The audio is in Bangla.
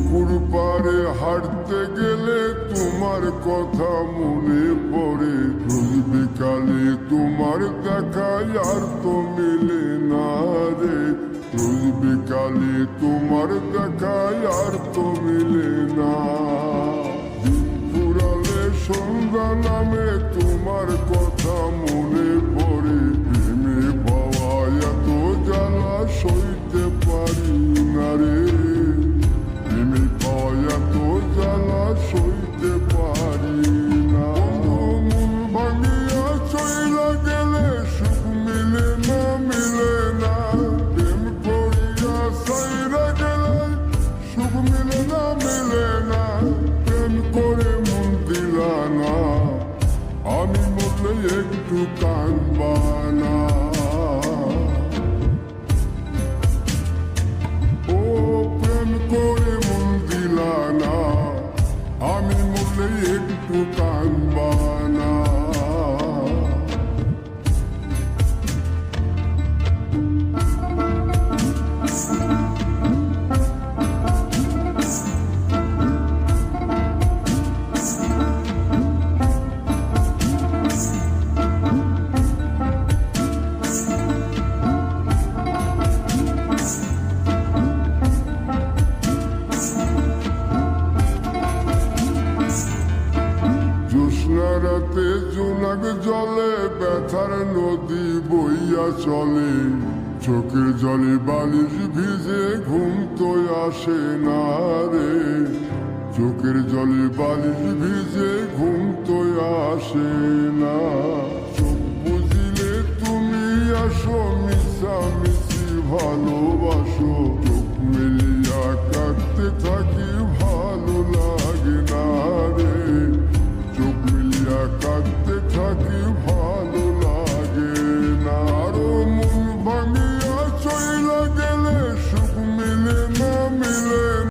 পুকুর পাড়ে হাঁটতে গেলে তোমার কথা মনে পড়ে। রোজ বিকালে তোমার দেখা আর তো মিলে না রে। রোজ বিকালে তোমার দেখা আর তো মিলে না। দিন ফুরালে সন্ধ্যা নামে তোমার কথা মনে পড়ে। প্রেমে পাওয়া এত জ্বালা সইতে পারি না রে। প্রেমে পাওয়া এত জ্বালা সইতে পারি না। মন ভাঙিয়া চইলা গেলে সুখ মিলে না, মিলে না। প্রেম করিয়া সাইরা গেলে সুখ মিলে না, মিলে না। প্রেম করে মন দিলা না, আমি মরলে একটু কাঁদবা না। ও প্রেম করে মন দিলা না, আমি মরলে একটু কাঁদবা না। জ্যোৎস্না রাতে জোনাক জলে ব্যথার নদী বইয়া চলে। চোখের জলে বালিশ ভিজে ঘুম তো আসে না রে। চোখের জলে বালিশ ভিজে ঘুম তো আসে না। চোখ বুঝিলে তুমি আসো মিশামিশি ভালো